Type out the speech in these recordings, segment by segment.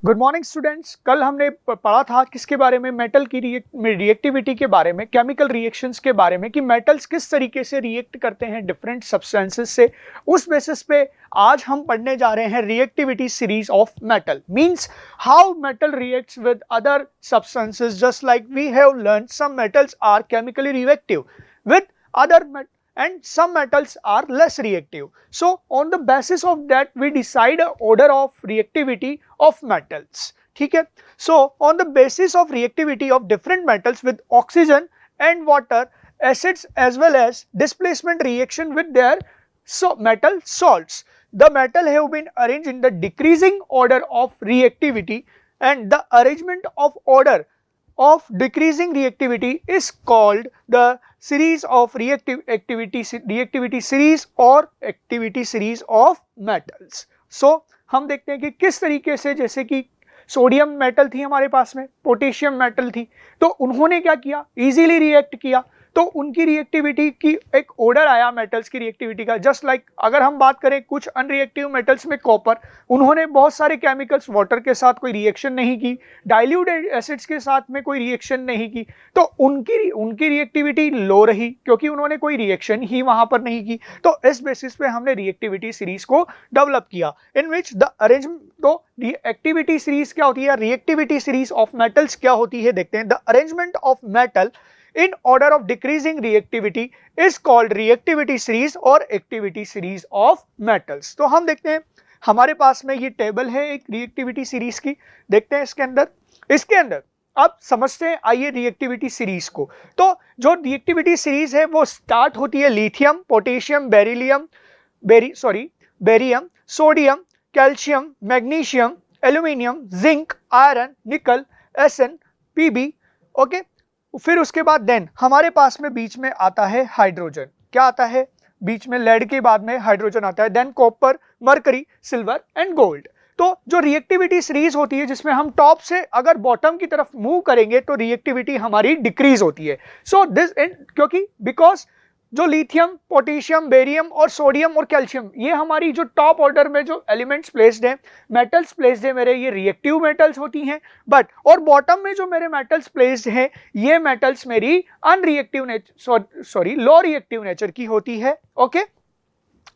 Good morning students. कल हमने पढ़ा था किसके बारे में, मेटल की रिएक्टिविटी के बारे में, केमिकल रिएक्शंस के बारे में कि मेटल्स किस तरीके से रिएक्ट करते हैं डिफरेंट सब्सटेंसेस से। उस बेसिस पे आज हम पढ़ने जा रहे हैं reactivity series of metal, means how metal reacts with other substances. Just like we have learned some metals are chemically reactive with other and some metals are less reactive. So on the basis of that we decide a order of reactivity of metals. ठीक है, so on the basis of reactivity of different metals with oxygen and water, acids as well as displacement reaction with their metal salts, the metal have been arranged in the decreasing order of reactivity, and the arrangement of order of decreasing reactivity is called the series of reactivity series or activity series of metals. So हम देखते हैं कि किस तरीके से, जैसे कि sodium metal थी हमारे पास में, पोटेशियम मेटल थी, तो उन्होंने क्या किया, इजीली रिएक्ट किया, तो उनकी रिएक्टिविटी की एक ऑर्डर आया मेटल्स की रिएक्टिविटी का। जस्ट लाइक अगर हम बात करें कुछ अनरिएक्टिव मेटल्स में कॉपर, उन्होंने बहुत सारे केमिकल्स वाटर के साथ कोई रिएक्शन नहीं की, डाइल्यूटेड एसिड्स के साथ में कोई रिएक्शन नहीं की, तो उनकी रिएक्टिविटी लो रही क्योंकि उन्होंने कोई रिएक्शन ही वहां पर नहीं की। तो इस बेसिस पे हमने रिएक्टिविटी सीरीज को डेवलप किया, इन विच द अरेंजमेंट, तो रिएक्टिविटी सीरीज क्या होती है, रिएक्टिविटी सीरीज ऑफ मेटल्स क्या होती है, देखते हैं। The arrangement of metal in order of decreasing reactivity is called reactivity series और activity series of metals। तो हम देखते हैं हमारे पास में ये टेबल है एक रिएक्टिविटी सीरीज की, देखते हैं इसके अंदर अब समझते हैं, आइए रिएक्टिविटी सीरीज को। तो जो रिएक्टिविटी सीरीज है वो स्टार्ट होती है lithium, potassium, barium, sodium, calcium, magnesium, aluminium, zinc, iron, निकल, एसएन, पीबी। ओके, फिर उसके बाद देन हमारे पास में बीच में आता है हाइड्रोजन। क्या आता है बीच में, लेड के बाद में हाइड्रोजन आता है, than copper, mercury, silver and gold. तो जो रिएक्टिविटी सीरीज होती है जिसमें हम टॉप से अगर बॉटम की तरफ मूव करेंगे तो रिएक्टिविटी हमारी डिक्रीज होती है। सो दिस क्योंकि बिकॉज जो लिथियम, पोटेशियम, बेरियम और सोडियम और कैल्शियम, ये हमारी जो टॉप ऑर्डर में जो एलिमेंट्स प्लेस्ड हैं, मेटल्स प्लेस्ड है मेरे, ये रिएक्टिव मेटल्स होती हैं, बट और बॉटम में जो मेरे मेटल्स प्लेस्ड हैं ये मेटल्स मेरी अनरिएक्टिव लो रिएक्टिव नेचर की होती है। ओके,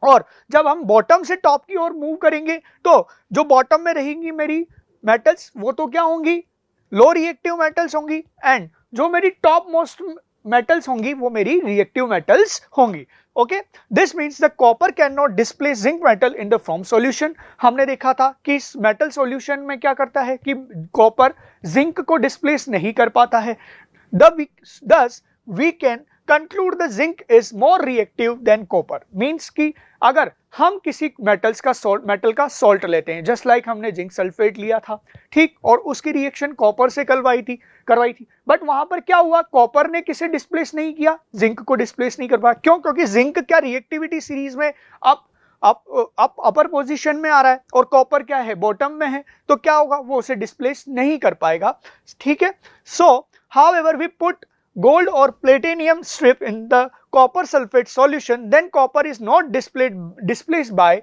और जब हम बॉटम से टॉप की ओर मूव करेंगे तो जो बॉटम में रहेंगी मेरी मेटल्स वो तो क्या होंगी, लो रिएक्टिव मेटल्स होंगी, एंड जो मेरी टॉप मोस्ट मेटल्स होंगी वो मेरी रिएक्टिव मेटल्स होंगी। Okay, this means the copper can not displace zinc metal in the form solution. हमने देखा था कि इस मेटल सॉल्यूशन में क्या करता है कि कॉपर जिंक को डिस्प्लेस नहीं कर पाता है। Thus we can conclude the zinc is more reactive than copper, means कि अगर हम किसी मेटल का सॉल्ट लेते हैं, जस्ट लाइक हमने जिंक सल्फेट लिया था, ठीक, और उसकी रिएक्शन कॉपर से करवाई थी, बट वहां पर क्या हुआ, कॉपर ने किसे डिस्प्लेस नहीं किया, जिंक को डिस्प्लेस नहीं कर पाया। क्यों? क्योंकि जिंक क्या रिएक्टिविटी सीरीज में अपर पोजीशन में आ रहा है और कॉपर क्या है, बॉटम में है, तो क्या होगा, वो उसे डिस्प्लेस नहीं कर पाएगा। ठीक है, सो however we put gold or platinum strip in the copper sulfate solution, then copper is not displaced by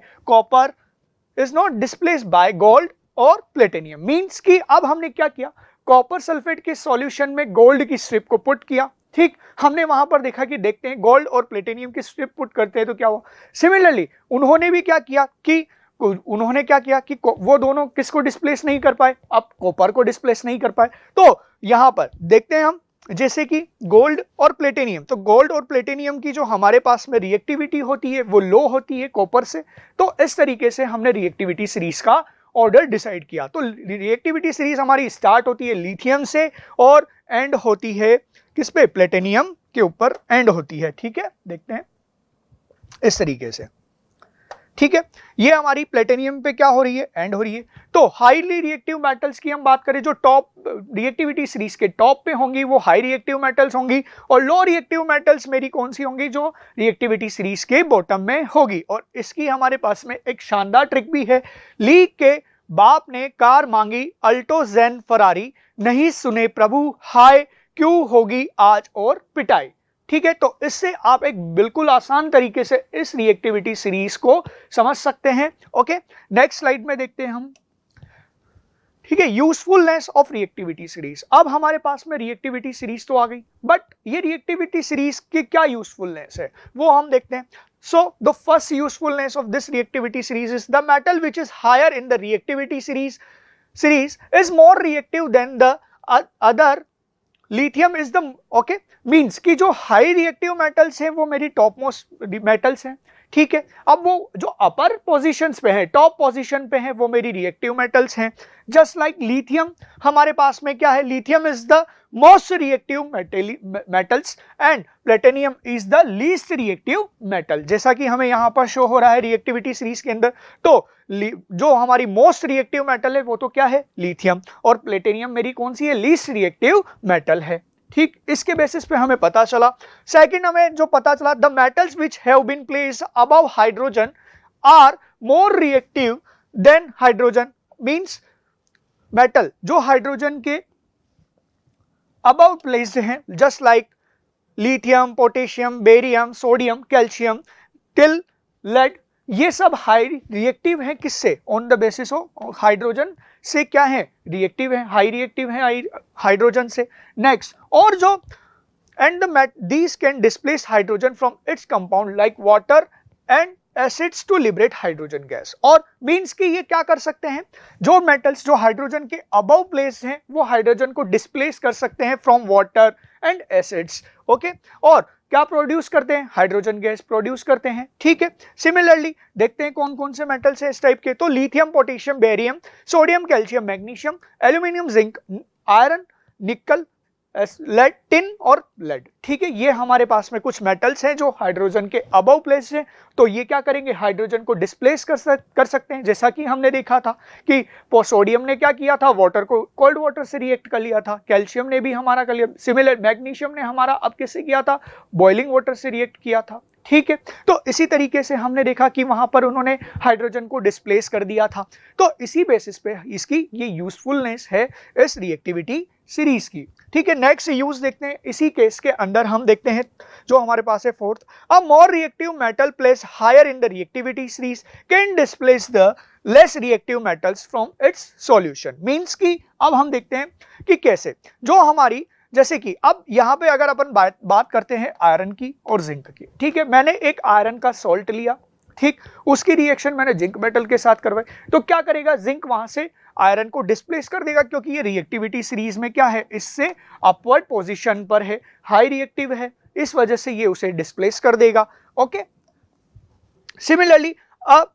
gold or platinum, means कि अब हमने क्या किया, कॉपर सल्फेट के सॉल्यूशन में गोल्ड की स्ट्रिप को पुट किया। ठीक, हमने वहां पर देखा कि देखते हैं गोल्ड और प्लेटिनियम की स्ट्रिप पुट करते हैं तो क्या हुआ। सिमिलरली उन्होंने क्या किया कि वो दोनों किसको डिस्प्लेस नहीं कर पाए, अब कॉपर को डिस्प्लेस नहीं कर पाए। तो यहां पर देखते हैं हम, जैसे कि गोल्ड और प्लेटिनियम, तो गोल्ड और प्लेटिनियम की जो हमारे पास में रिएक्टिविटी होती है वो लो होती है कॉपर से। तो इस तरीके से हमने रिएक्टिविटी सीरीज का ऑर्डर डिसाइड किया। तो रिएक्टिविटी सीरीज हमारी स्टार्ट होती है लिथियम से और एंड होती है किस पे, प्लेटिनियम के ऊपर एंड होती है। ठीक है, देखते हैं इस तरीके से। ठीक है, ये हमारी प्लेटिनियम पे क्या हो रही है, एंड हो रही है। तो हाईली रिएक्टिव मेटल्स की हम बात करें, जो टॉप रिएक्टिविटी सीरीज के टॉप पे होंगी वो हाई रिएक्टिव मेटल्स होंगी, और लो रिएक्टिव मेटल्स मेरी कौन सी होंगी, जो रिएक्टिविटी सीरीज के बॉटम में होगी। और इसकी हमारे पास में एक शानदार ट्रिक भी है। ली के बाप ने कार मांगी, अल्टो जेन फरारी, नहीं सुने प्रभु हाय, क्यों होगी आज और पिटाई। ठीक है, तो इससे आप एक बिल्कुल आसान तरीके से इस रिएक्टिविटी सीरीज को समझ सकते हैं। ओके, नेक्स्ट स्लाइड में देखते हैं हम। ठीक है, यूजफुलनेस ऑफ रिएक्टिविटी सीरीज। अब हमारे पास में रिएक्टिविटी सीरीज तो आ गई, बट ये रिएक्टिविटी सीरीज के क्या यूजफुलनेस है वो हम देखते हैं। So the first usefulness of this reactivity series is the metal which is higher in the reactivity series is more reactive than the other. Lithium is the okay, means कि जो high reactive metals हैं वो मेरी top most metals हैं, ठीक है। अब वो जो अपर पोजीशंस पे हैं, टॉप पोजीशन पे हैं, वो मेरी रिएक्टिव मेटल्स हैं। जस्ट लाइक लिथियम, हमारे पास में क्या है, lithium is the most reactive metals and platinum is the least reactive metal, जैसा कि हमें यहाँ पर शो हो रहा है रिएक्टिविटी सीरीज के अंदर। तो जो हमारी मोस्ट रिएक्टिव मेटल है वो तो क्या है, लिथियम, और प्लेटिनियम मेरी कौन सी है, लीस्ट रिएक्टिव मेटल है। ठीक, इसके बेसिस पे हमें पता चला। सेकंड हमें जो पता चला, the metals which have been placed above hydrogen are more reactive than hydrogen. Means metal जो हाइड्रोजन के अबव प्लेस्ड हैं, just like lithium, potassium, barium, sodium, calcium till lead, ये सब हाई रिएक्टिव हैं किससे, on the basis of hydrogen से क्या है, रिएक्टिव है, हाई रिएक्टिव है हाइड्रोजन से। नेक्स्ट, और जो and these can displace hydrogen from its compound like water and acids to liberate hydrogen gas. और मींस कि ये क्या कर सकते हैं, जो मेटल्स जो हाइड्रोजन के अबव प्लेस हैं वो हाइड्रोजन को डिस्प्लेस कर सकते हैं from water and acids, okay, और क्या प्रोड्यूस करते हैं, हाइड्रोजन गैस प्रोड्यूस करते हैं, ठीक है। सिमिलरली देखते हैं कौन कौन से मेटल्स हैं इस टाइप के, तो lithium, potassium, barium, sodium, calcium, magnesium, aluminium, zinc, iron, निकल, लेड, टिन और लेड, ठीक है। ये हमारे पास में कुछ मेटल्स हैं जो हाइड्रोजन के अबव प्लेस हैं, तो ये क्या करेंगे, हाइड्रोजन को डिस्प्लेस कर सकते हैं, जैसा कि हमने देखा था कि सोडियम ने क्या किया था, वाटर को कोल्ड वाटर से रिएक्ट कर लिया था, कैल्शियम ने भी हमारा कर लिया, सिमिलर मैग्नीशियम ने हमारा अब किससे किया था, बॉइलिंग वाटर से रिएक्ट किया था, ठीक है। तो इसी तरीके से हमने देखा कि वहां पर उन्होंने हाइड्रोजन को डिस्प्लेस कर दिया था। तो इसी बेसिस पे इसकी ये यूजफुलनेस है इस रिएक्टिविटी सीरीज की, ठीक है। नेक्स्ट यूज देखते हैं, इसी केस के अंदर हम देखते हैं जो हमारे पास है fourth, a more reactive metal place higher in the reactivity series can displace the less reactive metals from its solution. Means कि अब हम देखते हैं कि कैसे, जो हमारी, जैसे कि अब यहां पे अगर अपन बात करते हैं आयरन की और जिंक की, ठीक है, मैंने एक आयरन का सॉल्ट लिया, ठीक, उसकी रिएक्शन मैंने जिंक मेटल के साथ करवाई, तो क्या करेगा, जिंक वहां से आयरन को डिस्प्लेस कर देगा, क्योंकि ये रिएक्टिविटी सीरीज में क्या है, इससे अपवर्ड पोजीशन पर है, हाई रिएक्टिव है, इस वजह से ये उसे डिस्प्लेस कर देगा, ओके। सिमिलरली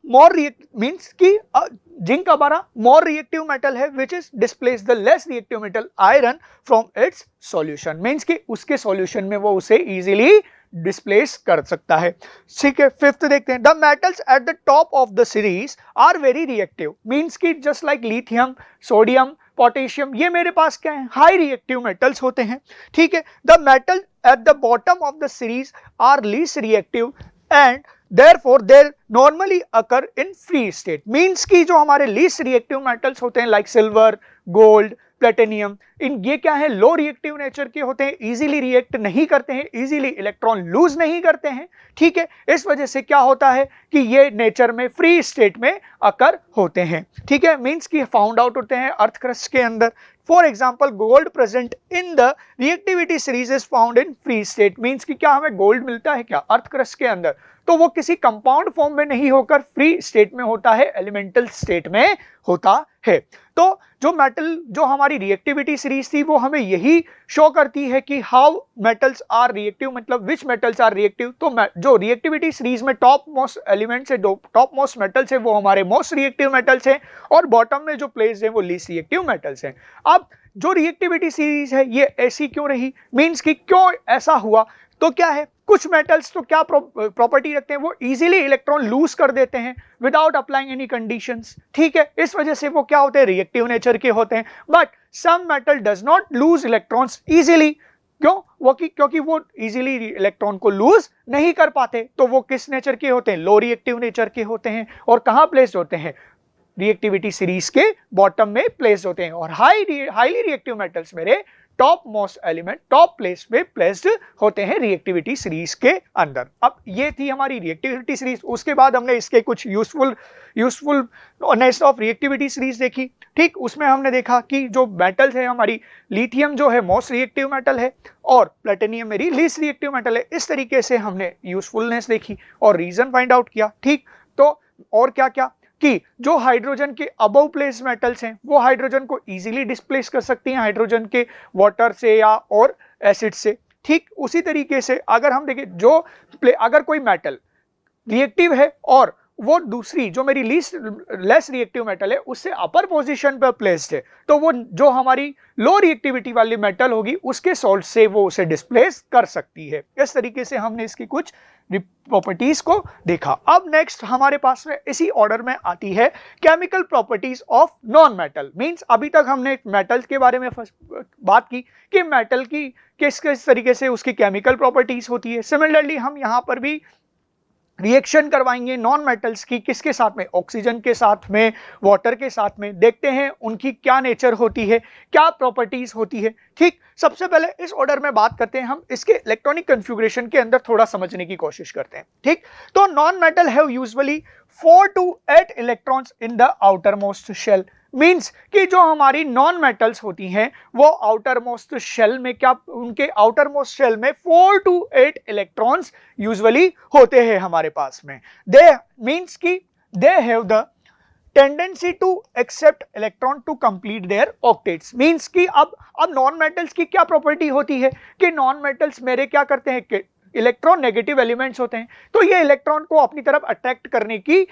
मोर मींस कि जिंक हमारा मोर रिएक्टिव मेटल है which is displace the less reactive metal iron from its solution. Means कि उसके सॉल्यूशन में वो उसे इजीली डिस्प्लेस कर सकता है, ठीक है। फिफ्थ देखते हैं, the metals at the top of the series are very reactive. Means कि just like lithium, sodium, potassium, ये मेरे पास क्या है, हाई रिएक्टिव मेटल्स होते हैं, ठीक है। The metal at the bottom of the series are least reactive and therefore they normally occur in free state। Means कि जो हमारे लीस्ट रिएक्टिव मेटल्स होते हैं लाइक सिल्वर, गोल्ड, प्लेटिनियम, इन ये क्या है, लो रिएक्टिव नेचर के होते हैं, इजीली रिएक्ट नहीं करते हैं, इजीली इलेक्ट्रॉन लूज नहीं करते हैं, ठीक है। इस वजह से क्या होता है कि ये नेचर में फ्री स्टेट में अकर होते हैं, ठीक है। मींस कि फाउंड आउट होते हैं अर्थ क्रस्ट के अंदर। For example gold present in the reactivity series is found in free state. Means कि क्या हमें गोल्ड मिलता है क्या अर्थ क्रस्ट के अंदर, तो वो किसी कंपाउंड फॉर्म में नहीं होकर फ्री स्टेट में होता है, एलिमेंटल स्टेट में होता है। तो जो मेटल जो हमारी रिएक्टिविटी सीरीज थी वो हमें यही शो करती है कि हाउ मेटल्स आर रिएक्टिव, मतलब विच मेटल्स आर रिएक्टिव। तो जो रिएक्टिविटी सीरीज में टॉप मोस्ट एलिमेंट्स है, टॉप मोस्ट मेटल्स है, वो हमारे मोस्ट रिएक्टिव मेटल्स हैं, और बॉटम में जो प्लेस है वो लीस्ट रिएक्टिव मेटल्स हैं। अब जो रिएक्टिविटी सीरीज है ये ऐसी क्यों रही, मींस कि क्यों ऐसा हुआ, तो क्या है, कुछ मेटल्स तो क्या प्रॉपर्टी रखते हैं, वो इजीली इलेक्ट्रॉन लूज कर देते हैं विदाउट अप्लाइंग एनी कंडीशंस, ठीक है। इस वजह से वो क्या होते हैं, रिएक्टिव नेचर के होते हैं। But some metal does not lose electrons easily, क्यों, वो क्योंकि वो इजीली इलेक्ट्रॉन को लूज नहीं कर पाते, तो वो किस नेचर के होते हैं, लो रिएक्टिव नेचर के होते हैं, और कहां प्लेस होते हैं, रिएक्टिविटी सीरीज के बॉटम में प्लेस होते हैं। और हाईली रिएक्टिव मेटल्स मेरे top most element top place पे प्लेस्ड होते हैं रिएक्टिविटी सीरीज के अंदर। अब ये थी हमारी रिएक्टिविटी सीरीज। उसके बाद हमने इसके कुछ यूजफुलनेस ऑफ रिएक्टिविटी सीरीज देखी। ठीक, उसमें हमने देखा कि जो मेटल्स है हमारी, लिथियम जो है मोस्ट रिएक्टिव मेटल है और प्लेटिनियम मेरी लीस्ट रिएक्टिव मेटल है। इस तरीके से हमने यूजफुलनेस देखी और रीजन फाइंड आउट किया। ठीक, तो और क्या क्या कि जो हाइड्रोजन के अबव प्लेस मेटल्स हैं वो हाइड्रोजन को इजीली डिस्प्लेस कर सकती हैं हाइड्रोजन के वाटर से या और एसिड से। ठीक, उसी तरीके से अगर हम देखें अगर कोई मेटल रिएक्टिव है और वो दूसरी जो मेरी लेस रिएक्टिव मेटल है उससे अपर पोजीशन पर प्लेस्ड है, तो वो जो हमारी लो रिएक्टिविटी वाली मेटल होगी उसके सॉल्ट से वो उसे डिस्प्लेस कर सकती है। इस तरीके से हमने इसकी कुछ प्रॉपर्टीज को देखा। अब नेक्स्ट हमारे पास में इसी ऑर्डर में आती है chemical properties of non metal. Means अभी तक हमने मेटल के बारे में बात की कि मेटल की किस किस तरीके से उसकी केमिकल प्रॉपर्टीज होती है। सिमिलरली हम यहाँ पर भी रिएक्शन करवाएंगे नॉन मेटल्स की, किसके साथ में, ऑक्सीजन के साथ में, वाटर के साथ में। देखते हैं उनकी क्या नेचर होती है, क्या प्रॉपर्टीज होती है। ठीक, सबसे पहले इस ऑर्डर में बात करते हैं हम इसके इलेक्ट्रॉनिक कन्फिगरेशन के अंदर थोड़ा समझने की कोशिश करते हैं। ठीक, तो non metal have usually 4 to 8 electrons in the outermost shell. Means कि जो हमारी नॉन मेटल्स होती हैं वो आउटर मोस्ट शेल में उनके आउटर मोस्ट शेल में 4 to 8 इलेक्ट्रॉन्स यूजुअली होते हैं हमारे पास में। दे मीन्स कि they have the tendency to accept electron to complete their octets. Means कि अब नॉन मेटल्स की क्या प्रॉपर्टी होती है कि नॉन मेटल्स मेरे क्या करते हैं कि इलेक्ट्रॉन नेगेटिव एलिमेंट्स होते हैं, तो ये इलेक्ट्रॉन को अपनी तरफ अट्रैक्ट करने की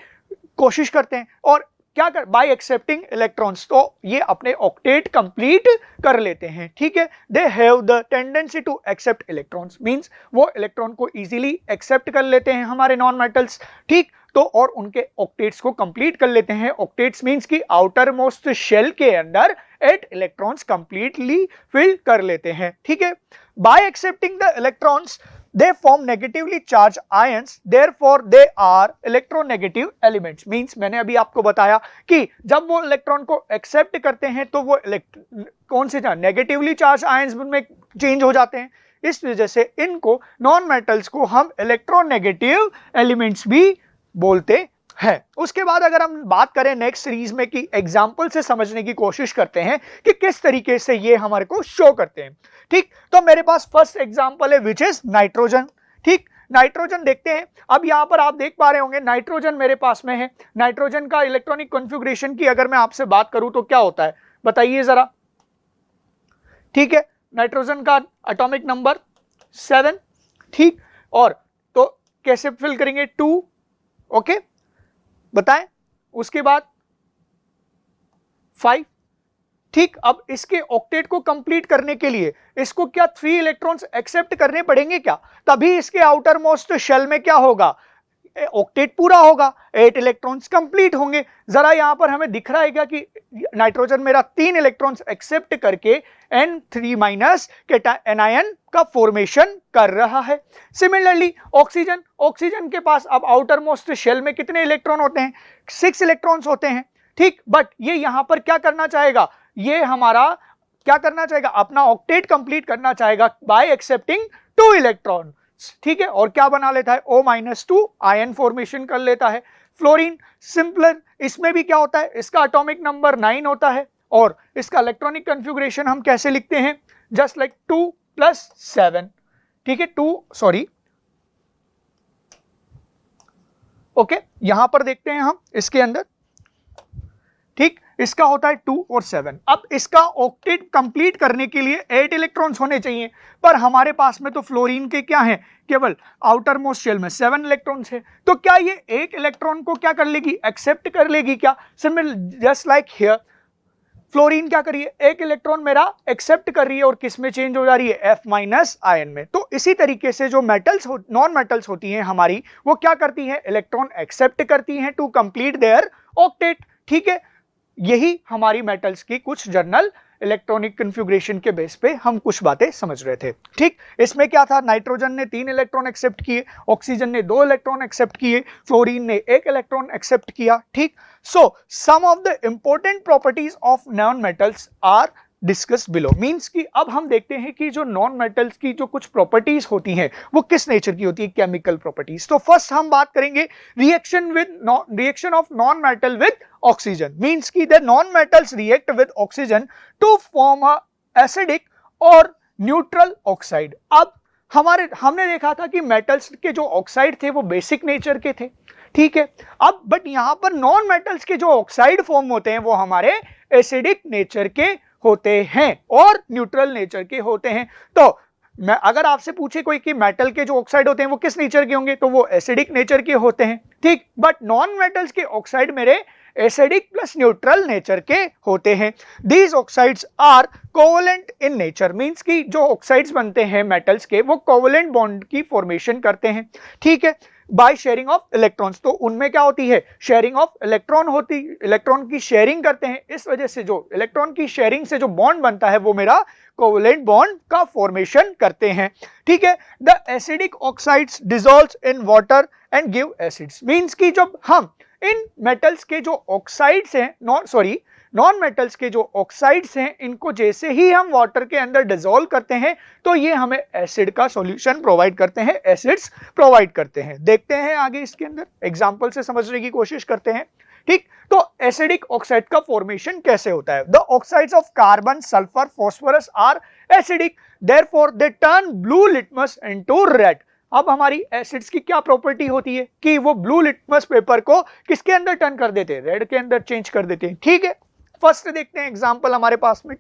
कोशिश करते हैं और क्या कर बाय एक्सेप्टिंग इलेक्ट्रॉन्स, तो ये अपने ऑक्टेट कंप्लीट कर लेते हैं। ठीक है, they have the tendency to accept electrons. Means वो इलेक्ट्रॉन को इजीली एक्सेप्ट कर लेते हैं हमारे नॉन मेटल्स। ठीक, तो और उनके ऑक्टेट्स को कंप्लीट कर लेते हैं। ऑक्टेट्स मींस कि आउटर मोस्ट शेल के अंदर 8 इलेक्ट्रॉन्स कंप्लीटली फिल कर लेते हैं। ठीक है, bye accepting the electrons they form negatively charged ions, therefore they are electronegative elements। Means मैंने अभी आपको बताया कि जब वो इलेक्ट्रॉन को एक्सेप्ट करते हैं तो वो कौन से नेगेटिवली चार्ज आयंस में चेंज हो जाते हैं। इस वजह से इनको नॉन मेटल्स को हम इलेक्ट्रोनेगेटिव एलिमेंट्स भी बोलते है। उसके बाद अगर हम बात करें नेक्स्ट सीरीज में कि एग्जाम्पल से समझने की कोशिश करते हैं कि किस तरीके से ये हमारे को शो करते हैं। ठीक, तो मेरे पास फर्स्ट एग्जाम्पल है विच इज नाइट्रोजन। ठीक, नाइट्रोजन देखते हैं। अब यहां पर आप देख पा रहे होंगे नाइट्रोजन मेरे पास में है। नाइट्रोजन का इलेक्ट्रॉनिक कॉन्फ़िगरेशन की अगर मैं आपसे बात करूं तो क्या होता है बताइए जरा। ठीक है, नाइट्रोजन का एटॉमिक नंबर 7। ठीक, और तो कैसे फिल करेंगे 2। ओके, बताएं। उसके बाद 5। ठीक, अब इसके ऑक्टेट को कंप्लीट करने के लिए इसको क्या 3 इलेक्ट्रॉन्स एक्सेप्ट करने पड़ेंगे क्या, तभी इसके आउटर मोस्ट शेल में क्या होगा, ऑक्टेट पूरा होगा, 8 इलेक्ट्रॉन्स कंप्लीट होंगे। जरा यहां पर हमें दिख रहा है क्या कि नाइट्रोजन मेरा 3 इलेक्ट्रॉन्स एक्सेप्ट करके N3- के एनायन का फॉर्मेशन कर रहा है। सिमिलरली ऑक्सीजन के पास अब आउटर मोस्ट शेल में कितने इलेक्ट्रॉन होते हैं, 6 इलेक्ट्रॉन्स होते हैं। ठीक, बट ये यहां पर क्या करना चाहेगा, ये हमारा क्या करना चाहेगा, अपना ऑक्टेट कंप्लीट करना चाहेगा बाय एक्सेप्टिंग 2 इलेक्ट्रॉन। ठीक है, और क्या बना लेता है O-2 आयन फॉर्मेशन कर लेता है। फ्लोरीन सिंपलर, इसमें भी क्या होता है, इसका एटॉमिक नंबर 9 होता है और इसका इलेक्ट्रॉनिक कॉन्फ़िगरेशन हम कैसे लिखते हैं, जस्ट लाइक 2 + 7। ठीक है, 2 सॉरी ओके, यहां पर देखते हैं हम इसके अंदर। ठीक, इसका होता है 2 और 7। अब इसका ऑक्टेट कंप्लीट करने के लिए 8 इलेक्ट्रॉन्स होने चाहिए, पर हमारे पास में तो फ्लोरीन के क्या है, केवल आउटर मोस्ट शेल में 7 इलेक्ट्रॉन्स है। तो क्या ये एक इलेक्ट्रॉन को क्या कर लेगी, एक्सेप्ट कर लेगी क्या। Similar just like here, fluorine क्या करिए, एक इलेक्ट्रॉन मेरा एक्सेप्ट कर रही है और किस में चेंज हो जा रही है, F- आयन में। तो इसी तरीके से जो मेटल्स नॉन मेटल्स होती हैं हमारी, वो क्या करती हैं, इलेक्ट्रॉन एक्सेप्ट करती हैं टू कंप्लीट देयर ऑक्टेट। ठीक है, यही हमारी मेटल्स की कुछ जनरल इलेक्ट्रॉनिक कॉन्फ़िगरेशन के बेस पे हम कुछ बातें समझ रहे थे। ठीक, इसमें क्या था, नाइट्रोजन ने 3 इलेक्ट्रॉन एक्सेप्ट किए, ऑक्सीजन ने 2 इलेक्ट्रॉन एक्सेप्ट किए, फ्लोरीन ने 1 इलेक्ट्रॉन एक्सेप्ट किया। ठीक, so some of the important properties of non metals are discuss below. Means कि अब हम देखते हैं कि जो नॉन मेटल्स की जो कुछ प्रॉपर्टीज होती हैं वो किस नेचर की होती है, केमिकल प्रॉपर्टीज। तो फर्स्ट हम बात करेंगे reaction of non metal with oxygen. Means कि the non metals react with oxygen to form a acidic और न्यूट्रल ऑक्साइड। अब हमने देखा था कि मेटल्स के जो ऑक्साइड थे वो बेसिक नेचर के थे, ठीक है। अब बट यहां पर नॉन मेटल्स के जो ऑक्साइड फॉर्म होते हैं वो हमारे एसिडिक नेचर के होते हैं और न्यूट्रल नेचर के होते हैं। तो मैं अगर आपसे पूछे कोई कि मेटल के जो ऑक्साइड होते हैं वो किस नेचर के होंगे, तो वो एसिडिक नेचर के होते हैं, ठीक। बट नॉन मेटल्स के ऑक्साइड मेरे एसिडिक प्लस न्यूट्रल नेचर के होते हैं। These oxides are covalent in nature. Means कि जो ऑक्साइड्स बनते हैं मेटल्स के वो कोवलेंट बॉन्ड की फॉर्मेशन करते हैं, ठीक है, बाय शेयरिंग ऑफ इलेक्ट्रॉन्स। तो उनमें क्या होती है, शेयरिंग ऑफ इलेक्ट्रॉन होती, इलेक्ट्रॉन की शेयरिंग करते हैं। इस वजह से जो इलेक्ट्रॉन की शेयरिंग से जो बॉन्ड बनता है वो मेरा कोवलेंट बॉन्ड का फॉर्मेशन करते हैं, ठीक है। The acidic oxides dissolves in water and give acids. Means कि जब हम इन मेटल्स के जो ऑक्साइड्स हैं नॉन मेटल्स के जो ऑक्साइड्स हैं इनको जैसे ही हम वाटर के अंदर डिसॉल्व करते हैं तो ये हमें एसिड का सॉल्यूशन प्रोवाइड करते हैं, एसिड्स प्रोवाइड करते हैं। देखते हैं आगे इसके अंदर एग्जांपल से समझने की कोशिश करते हैं, ठीक। तो एसिडिक ऑक्साइड का फॉर्मेशन कैसे होता है। The oxides of carbon, sulphur, phosphorus are acidic, therefore they turn blue litmus into red. अब हमारी एसिड्स की क्या प्रॉपर्टी होती है कि वो ब्लू लिटमस पेपर को किसके अंदर टर्न कर देते हैं, रेड के अंदर चेंज कर देते हैं, ठीक है। फर्स्ट देखते हैं एग्जांपल हमारे पास में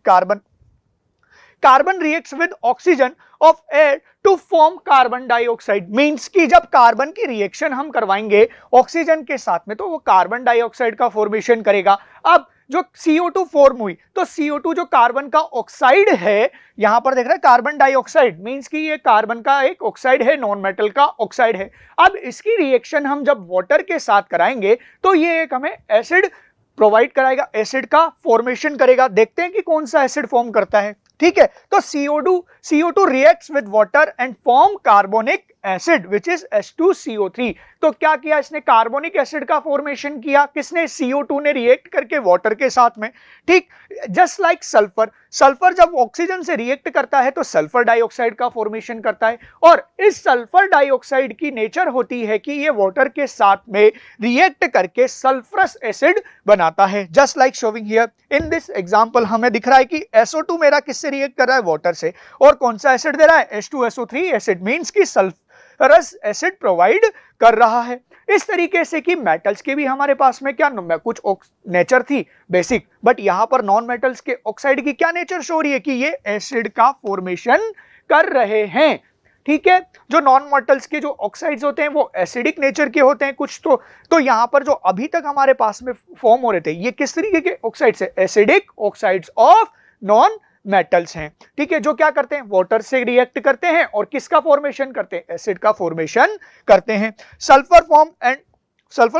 carbon reacts with oxygen of air to form carbon dioxide. Means कि जब कार्बन की रिएक्शन हम करवाएंगे ऑक्सीजन के साथ में तो वो कार्बन डाइऑक्साइड का फॉर्मेशन करेगा। अब जो CO2 फॉर्म हुई तो CO2 जो कार्बन का ऑक्साइड है, यहां पर देख रहे हैं कार्बन डाइऑक्साइड, मींस कि ये कार्बन का एक ऑक्साइड है, नॉन मेटल का ऑक्साइड है। अब इसकी रिएक्शन हम जब वाटर के साथ कराएंगे तो ये एक हमें एसिड प्रोवाइड कराएगा, एसिड का फॉर्मेशन करेगा। देखते हैं कि कौन सा एसिड फॉर्म करता है, ठीक है। तो CO2 reacts with water and form carbonic acid which is H2CO3। तो क्या किया इसने, कार्बोनिक एसिड का फॉर्मेशन किया, किसने, CO2 ने रिएक्ट करके वाटर के साथ में, ठीक। जस्ट लाइक सल्फर जब ऑक्सीजन से रिएक्ट करता है तो सल्फर डाइऑक्साइड का फॉर्मेशन करता है और इस सल्फर डाइऑक्साइड की नेचर होती है कि ये वाटर के साथ में रिएक्ट करके सल्फरस एसिड बनाता है। Just like showing here in this example हमें दिख रहा है कि SO2 मेरा किससे रिएक्ट कर रहा है, वाटर से, और कौन सा एसिड दे रहा है, H2SO3 एसिड, मींस कि सल्फरस एसिड प्रोवाइड कर रहा है। इस तरीके से कि मेटल्स के भी हमारे पास में क्या कुछ नेचर थी बेसिक, बट यहां पर नॉन मेटल्स के ऑक्साइड की क्या नेचर शो रही है कि ये एसिड का फॉर्मेशन कर रहे हैं, ठीक है। जो नॉन मेटल्स के जो ऑक्साइड्स होते हैं वो एसिडिक नेचर के होते हैं कुछ तो यहां पर जो अभी तक हमारे पास में फॉर्म हो रहे थे ये किस तरीके के ऑक्साइड्स है, acidic oxides of non metals हैं, ठीक है, जो क्या करते हैं, वाटर से रिएक्ट करते हैं और किसका फॉर्मेशन करते हैं, एसिड का फॉर्मेशन करते हैं। Sulphur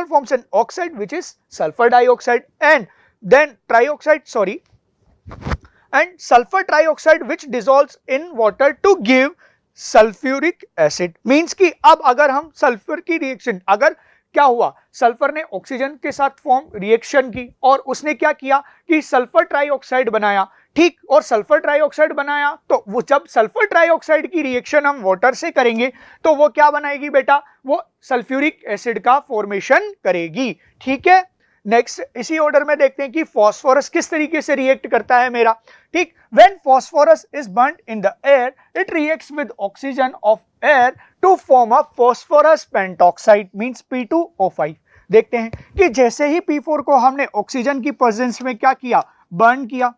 forms an oxide which is sulphur dioxide and then sulfur trioxide which dissolves in water to give sulfuric acid। Means कि अब अगर हम सल्फर की रिएक्शन, अगर क्या हुआ, सल्फर ने ऑक्सीजन के साथ रिएक्शन की और उसने क्या किया कि सल्फर ट्राइऑक्साइड बनाया, ठीक। और सल्फर ट्राइऑक्साइड बनाया तो वो जब सल्फर ट्राइऑक्साइड की रिएक्शन हम वाटर से करेंगे तो वो क्या बनाएगी बेटा, वो सल्फ्यूरिक एसिड का फॉर्मेशन करेगी, ठीक है। नेक्स्ट इसी ऑर्डर में देखते हैं कि फास्फोरस किस तरीके से रिएक्ट करता है मेरा, ठीक। When phosphorus is burned in the air it reacts with oxygen of air to form a phosphorus pentoxide means P2O5। देखते हैं कि जैसे ही P4 को हमने ऑक्सीजन की प्रेजेंस में क्या किया, बर्न किया,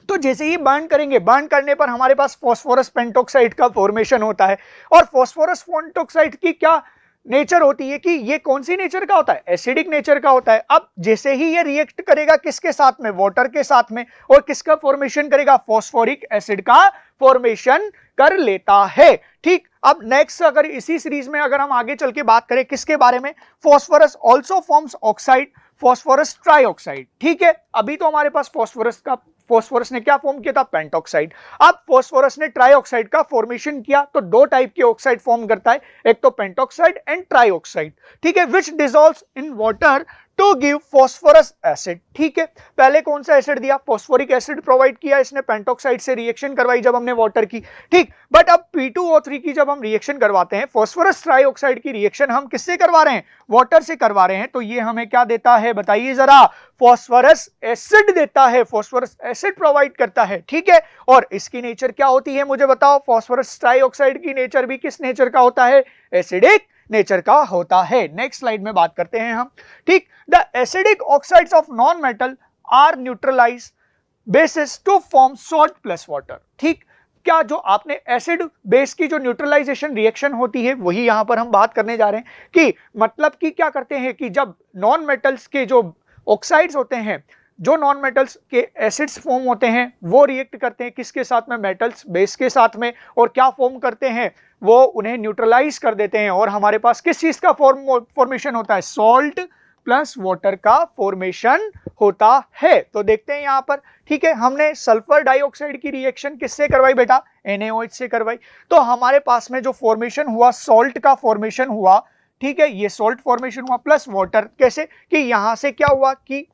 तो जैसे ही बर्न करेंगे, बर्न करने पर हमारे पास फास्फोरस पेंटॉक्साइड का फॉर्मेशन होता है। और फास्फोरस पेंटॉक्साइड की क्या नेचर होती है कि ये कौन सी नेचर का होता है, एसिडिक नेचर का होता है। अब जैसे ही ये रिएक्ट करेगा किसके साथ में, वाटर के साथ में, और किसका फॉर्मेशन करेगा, फास्फोरिक एसिड का फॉर्मेशन कर लेता है, ठीक। अब नेक्स्ट अगर इसी सीरीज में अगर हम आगे चल के बात करें किसके बारे में, phosphorus also forms oxide phosphorus trioxide, ठीक है। अभी तो हमारे पास फास्फोरस ने क्या फॉर्म किया था, पेंटॉक्साइड। अब फास्फोरस ने ट्राइऑक्साइड का फॉर्मेशन किया तो दो टाइप के ऑक्साइड फॉर्म करता है, एक तो पेंटॉक्साइड एंड ट्राइऑक्साइड, ठीक है, which dissolves in water to give phosphorus acid. ठीक है, पहले कौन सा एसिड दिया, फॉस्फोरिक एसिड प्रोवाइड किया, इसने पेंटॉक्साइड से रिएक्शन करवाई जब हमने वाटर की। ठीक, बट अब P2O3 की जब हम रिएक्शन करवाते हैं, फॉस्फोरस ट्राइऑक्साइड की रिएक्शन हम किससे करवा रहे हैं, वाटर से करवा रहे हैं, तो ये हमें क्या देता है बताइए जरा, फॉस्फोरस एसिड देता है, फॉस्फोरस एसिड प्रोवाइड करता है। ठीक है, और इसकी नेचर क्या होती है मुझे बताओ, फॉस्फोरस ट्राइऑक्साइड की नेचर भी किस नेचर का होता है, एसिडिक नेचर का होता है। नेक्स्ट स्लाइड में बात करते हैं हम। ठीक, the acidic oxides of non metal are neutralise bases to form salt plus water. ठीक, क्या जो आपने एसिड बेस की जो न्यूट्रलाइजेशन रिएक्शन होती है वही यहां पर हम बात करने जा रहे हैं कि मतलब कि क्या करते हैं कि जब नॉन मेटल्स के जो ऑक्साइड्स होते हैं, जो नॉन मेटल्स के एसिड्स फॉर्म होते हैं वो रिएक्ट करते हैं किसके साथ में, मेटल्स बेस के साथ में, और क्या फॉर्म करते हैं, वो उन्हें न्यूट्रलाइज कर देते हैं और हमारे पास किस चीज का फॉर्मेशन होता है, सॉल्ट प्लस वाटर का फॉर्मेशन होता है। तो देखते हैं यहां पर। ठीक है, हमने सल्फर डाइऑक्साइड की रिएक्शन किससे करवाई बेटा, NaOH से करवाई, तो हमारे पास में जो फॉर्मेशन हुआ, सॉल्ट का फॉर्मेशन हुआ। ठीक है, ये सॉल्ट फॉर्मेशन हुआ प्लस वाटर, कैसे कि यहां से क्या हुआ कि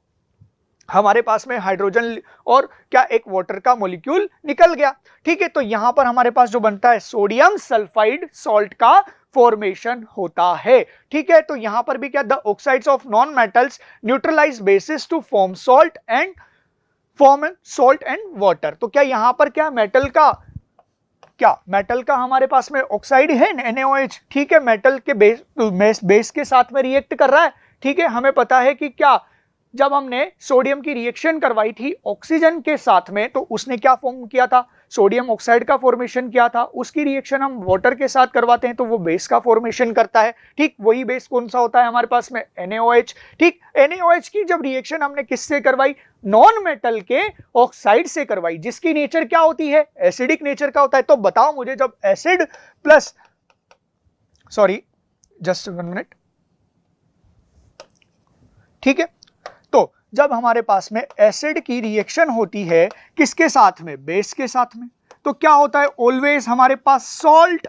हमारे पास में हाइड्रोजन और क्या एक वाटर का मॉलिक्यूल निकल गया। ठीक है, तो यहां पर हमारे पास जो बनता है सोडियम सल्फाइड सॉल्ट का फॉर्मेशन होता है। ठीक है, तो यहां पर भी क्या, the oxides of non metals neutralise bases to form salt and water. तो क्या यहां पर क्या मेटल का हमारे पास में ऑक्साइड है NaOH। ठीक है, मेटल के बेस के साथ में रिएक्ट कर रहा है। ठीक है, हमें पता है कि क्या जब हमने सोडियम की रिएक्शन करवाई थी ऑक्सीजन के साथ में, तो उसने क्या फॉर्म किया था, सोडियम ऑक्साइड का फॉर्मेशन किया था। उसकी रिएक्शन हम वाटर के साथ करवाते हैं तो वो बेस का फॉर्मेशन करता है। ठीक, वही बेस कौन सा होता है हमारे पास में, NaOH। ठीक, NaOH की जब रिएक्शन हमने किससे करवाई, नॉन मेटल के ऑक्साइड से करवाई, जिसकी नेचर क्या होती है, एसिडिक नेचर का होता है। तो बताओ मुझे, जब एसिड प्लस जस्ट 1 मिनट। ठीक है, तो जब हमारे पास में एसिड की रिएक्शन होती है किसके साथ में, बेस के साथ में, तो क्या होता है, ऑलवेज हमारे पास सॉल्ट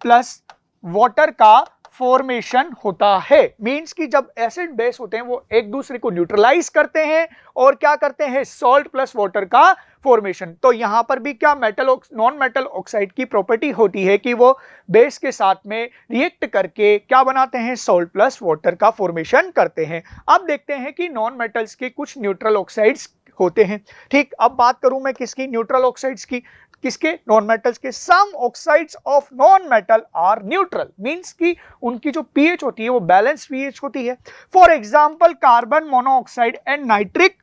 प्लस वाटर का फॉर्मेशन होता है। मींस कि जब एसिड बेस होते हैं वो एक दूसरे को न्यूट्रलाइज करते हैं और क्या करते हैं, सॉल्ट प्लस वाटर का फॉर्मेशन। तो यहां पर भी क्या नॉन मेटल ऑक्साइड की प्रॉपर्टी होती है कि वो बेस के साथ में रिएक्ट करके क्या बनाते हैं, सॉल्ट प्लस वाटर का फॉर्मेशन करते हैं। अब देखते हैं कि नॉन मेटल्स के कुछ न्यूट्रल ऑक्साइड्स होते हैं। ठीक, अब बात करूं मैं किसकी, न्यूट्रल ऑक्साइड्स की, किसके, नॉन मेटल्स के। Some oxides of non metal are neutral, means कि उनकी जो पीएच होती है वो बैलेंस पीएच होती है। For example carbon monoxide and nitric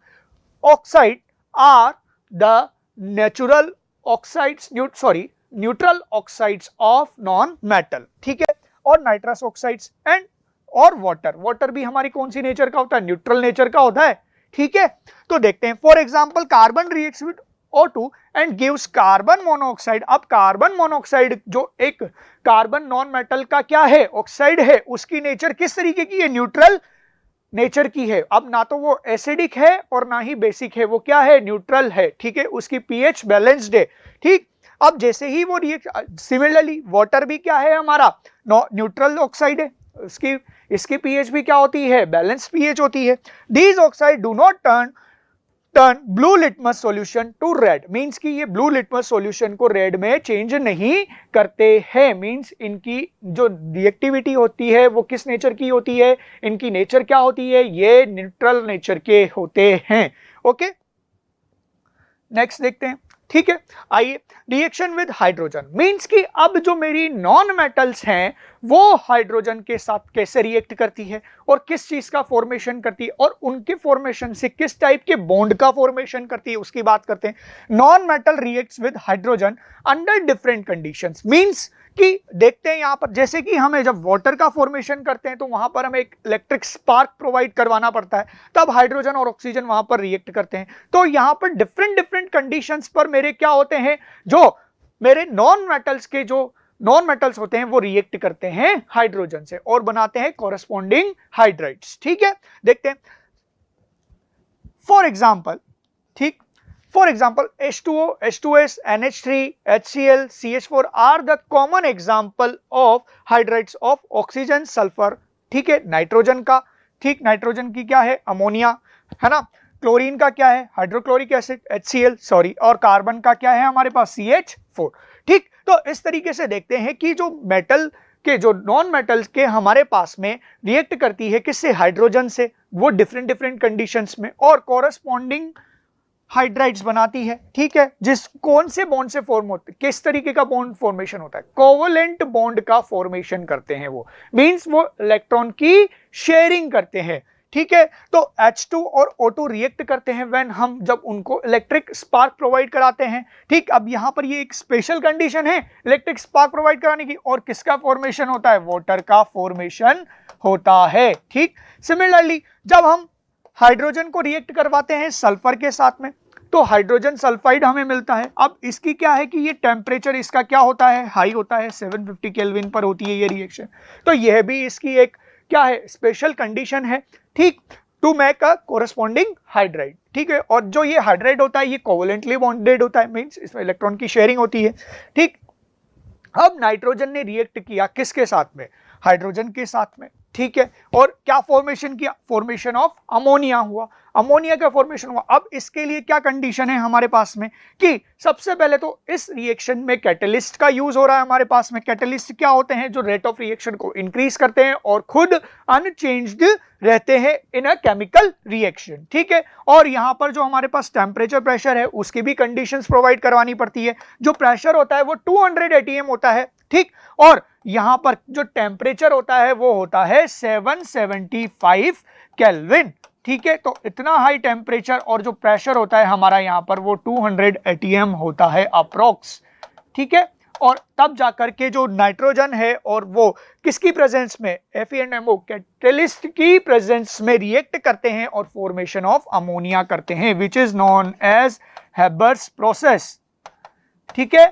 oxide are the neutral oxides of non metal. ठीक है, और नाइट्रस ऑक्साइड्स और वाटर भी हमारी कौन सी नेचर का होता है, न्यूट्रल नेचर का होता है। ठीक है, तो देखते हैं। For example carbon reacts with O2 and gives carbon monoxide. अब कार्बन मोनोऑक्साइड जो एक कार्बन नॉन मेटल का क्या है, ऑक्साइड है, उसकी नेचर किस तरीके की है, न्यूट्रल नेचर की है। अब ना तो वो एसिडिक है और ना ही बेसिक है, वो क्या है, न्यूट्रल है। ठीक है, उसकी पीएच बैलेंस्ड है। ठीक, अब जैसे ही वो रिएक्ट, सिमिलरली वाटर भी क्या है हमारा, न्यूट्रल ऑक्साइड है, इसकी पीएच भी क्या होती है, बैलेंस पीएच होती है। These oxide do not turn blue litmus solution to red, means कि ये ब्लू लिटमस सॉल्यूशन को रेड में चेंज नहीं करते हैं। मींस इनकी जो रिएक्टिविटी होती है वो किस नेचर की होती है, इनकी नेचर क्या होती है, ये न्यूट्रल नेचर के होते हैं। ओके, नेक्स्ट देखते हैं। ठीक है, आइए, रिएक्शन विद हाइड्रोजन, मींस कि अब जो मेरी नॉन मेटल्स हैं वो हाइड्रोजन के साथ कैसे रिएक्ट करती है और किस चीज का फॉर्मेशन करती है और उनके फॉर्मेशन से किस टाइप के बॉन्ड का फॉर्मेशन करती है, उसकी बात करते हैं। Non metal reacts with hydrogen under different conditions, means कि देखते हैं यहां पर, जैसे कि हमें जब वाटर का फॉर्मेशन करते हैं तो वहां पर हमें एक इलेक्ट्रिक स्पार्क प्रोवाइड करवाना पड़ता है, तब हाइड्रोजन और ऑक्सीजन वहां पर रिएक्ट करते हैं। तो यहां पर डिफरेंट कंडीशंस पर मेरे क्या होते हैं, जो मेरे नॉन मेटल्स होते हैं वो रिएक्ट करते हैं हाइड्रोजन से और बनाते हैं कॉरेस्पॉन्डिंग हाइड्राइड्स। ठीक है, देखते हैं। For example H2O, H2S, NH3, HCl, CH4 are the common example of hydrides of oxygen, sulfur, ठीक है, नाइट्रोजन का। ठीक, नाइट्रोजन की क्या है, अमोनिया, है ना, क्लोरीन का क्या है, हाइड्रोक्लोरिक एसिड HCl, सॉरी, और कार्बन का क्या है हमारे पास CH4। ठीक, तो इस तरीके से देखते हैं कि जो मेटल के, जो नॉन मेटल्स के हमारे पास में रिएक्ट करती है किससे, हाइड्रोजन से, वो डिफरेंट डिफरेंट कंडीशंस में, और कोरस्पॉन्डिंग हाइड्राइड्स बनाती है। ठीक है, जिस कौन से बॉन्ड से फॉर्म होते, किस तरीके का बॉन्ड फॉर्मेशन होता है, कोवलेंट बॉन्ड का फॉर्मेशन करते हैं, वो मींस वो इलेक्ट्रॉन की शेयरिंग करते हैं। ठीक है, तो H2 और O2 रिएक्ट करते हैं व्हेन हम जब उनको इलेक्ट्रिक स्पार्क प्रोवाइड कराते हैं। ठीक, अब यहां पर ये एक स्पेशल कंडीशन है इलेक्ट्रिक स्पार्क प्रोवाइड कराने की, और किसका फॉर्मेशन होता है, वाटर का फॉर्मेशन होता है। ठीक, सिमिलरली जब हम हाइड्रोजन को रिएक्ट करवाते हैं सल्फर के साथ में, तो हाइड्रोजन सल्फाइड हमें मिलता है। अब इसकी क्या है कि ये टेम्परेचर इसका क्या होता है, हाई होता है, 750 केल्विन पर होती है ये रिएक्शन। तो यह भी इसकी एक क्या है, स्पेशल कंडीशन है। ठीक, to make a corresponding hydride. ठीक है, और जो ये हाइड्राइड होता है ये कोवलेंटली बॉन्डेड होता है, मींस इसमें इलेक्ट्रॉन की शेयरिंग होती है। ठीक, अब नाइट्रोजन ने रिएक्ट किया किसके साथ में, हाइड्रोजन के साथ में। ठीक है, और क्या फॉर्मेशन किया, फॉर्मेशन ऑफ अमोनिया हुआ, अमोनिया का फॉर्मेशन हुआ। अब इसके लिए क्या कंडीशन है हमारे पास में कि सबसे पहले तो इस रिएक्शन में कैटलिस्ट का यूज हो रहा है हमारे पास में। कैटलिस्ट क्या होते हैं, जो रेट ऑफ रिएक्शन को इंक्रीज करते हैं और खुद अनचेंज्ड रहते हैं इन अ केमिकल रिएक्शन। ठीक है, और यहां पर जो हमारे पास टेम्परेचर प्रेशर है उसकी भी कंडीशंस प्रोवाइड करवानी पड़ती है। जो प्रेशर होता है वो 200 atm होता है। ठीक, और यहां पर जो टेम्परेचर होता है वो होता है 775 केल्विन। ठीक है, तो इतना हाई टेम्परेचर और जो प्रेशर होता है हमारा यहां पर वो 200 atm होता है अप्रोक्स। ठीक है, और तब जाकर के जो नाइट्रोजन है और वो किसकी प्रेजेंस में, Fe&MO कैटलिस्ट की प्रेजेंस में रिएक्ट करते हैं और फॉर्मेशन ऑफ अमोनिया करते हैं, which is known as Haber's process. ठीक है,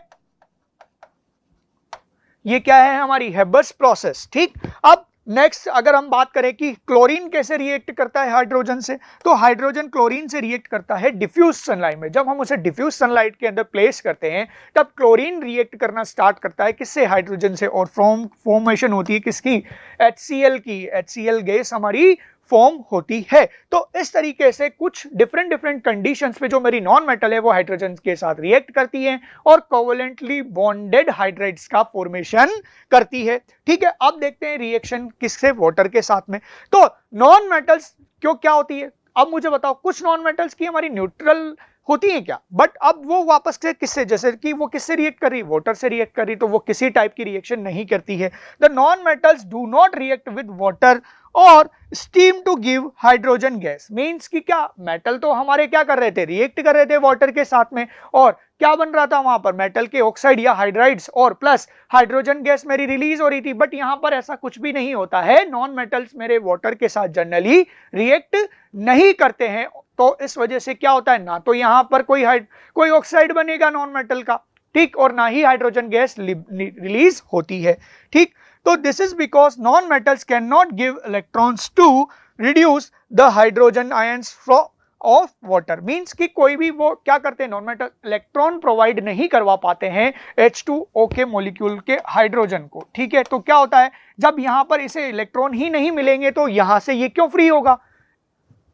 ये क्या है हमारी हेबर्स प्रोसेस। ठीक, अब नेक्स्ट अगर हम बात करें कि क्लोरीन कैसे रिएक्ट करता है हाइड्रोजन से, तो हाइड्रोजन क्लोरीन से रिएक्ट करता है डिफ्यूज सनलाइट में। जब हम उसे डिफ्यूज सनलाइट के अंदर प्लेस करते हैं तब क्लोरीन रिएक्ट करना स्टार्ट करता है किससे, हाइड्रोजन से, और फॉर्मेशन होती है किसकी, HCl की। HCl गैस हमारी फॉर्म होती है। तो इस तरीके से कुछ डिफरेंट कंडीशंस पे जो मेरी नॉन मेटल है वो हाइड्रोजन के साथ रिएक्ट करती है और कोवलेंटली बॉन्डेड हाइड्राइड्स का फॉर्मेशन करती है। ठीक है, अब देखते हैं रिएक्शन किससे, वाटर के साथ में। तो नॉन मेटल्स क्यों क्या होती है, अब मुझे बताओ, कुछ नॉन मेटल्स की हमारी न्यूट्रल होती है क्या, बट अब वो वापस से किससे, जैसे कि वो किससे रिएक्ट कर रही, वाटर से रिएक्ट कर रही, तो वो किसी टाइप की रिएक्शन नहीं करती है। The non metals do not react with water और steam to give hydrogen gas. Means कि क्या, मेटल तो हमारे क्या कर रहे थे, रिएक्ट कर रहे थे वाटर के साथ में, और क्या बन रहा था वहां पर, मेटल के ऑक्साइड या हाइड्राइड्स, और प्लस हाइड्रोजन गैस मेरी रिलीज हो रही थी। बट यहां पर ऐसा कुछ भी नहीं होता है, नॉन मेटल्स मेरे वाटर के साथ जनरली रिएक्ट नहीं करते हैं। तो इस वजह से क्या होता है, ना तो यहां पर कोई ऑक्साइड बनेगा नॉन मेटल का, ठीक, और ना ही हाइड्रोजन गैस रिलीज होती है। ठीक, तो this is because non metals can not give electrons to reduce the hydrogen ions of water. Means कि कोई भी वो क्या करते हैं, नॉन मेटल इलेक्ट्रॉन प्रोवाइड नहीं करवा पाते हैं H2O के मॉलिक्यूल के हाइड्रोजन को। ठीक है, तो क्या होता है, जब यहां पर इसे इलेक्ट्रॉन ही नहीं मिलेंगे तो यहां से ये क्यों फ्री होगा,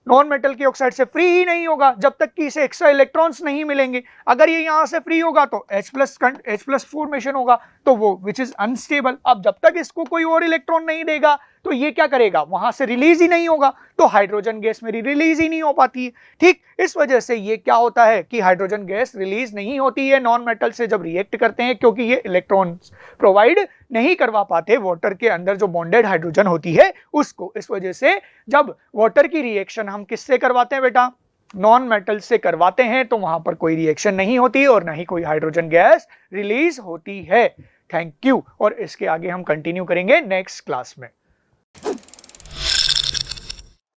नॉन मेटल के ऑक्साइड से फ्री ही नहीं होगा जब तक कि इसे एक्स्ट्रा इलेक्ट्रॉन्स नहीं मिलेंगे। अगर ये यहां से फ्री होगा तो H+ फॉर्मेशन होगा, तो वो विच इज अनस्टेबल। अब जब तक इसको कोई और इलेक्ट्रॉन नहीं देगा तो ये क्या करेगा, वहां से रिलीज ही नहीं होगा, तो हाइड्रोजन गैस मेरी रिलीज ही नहीं हो पाती है। ठीक, इस वजह से ये क्या होता है कि हाइड्रोजन गैस रिलीज नहीं होती है नॉन मेटल से जब रिएक्ट करते हैं, क्योंकि ये इलेक्ट्रॉन्स प्रोवाइड नहीं करवा पाते वाटर के अंदर जो बॉन्डेड हाइड्रोजन होती है उसको। इस वजह से जब वाटर की रिएक्शन हम किससे करवाते हैं बेटा, नॉन मेटल से करवाते हैं, तो वहां पर कोई रिएक्शन नहीं होती और ना ही कोई हाइड्रोजन गैस रिलीज होती है। थैंक यू, और इसके आगे हम कंटिन्यू करेंगे नेक्स्ट क्लास में।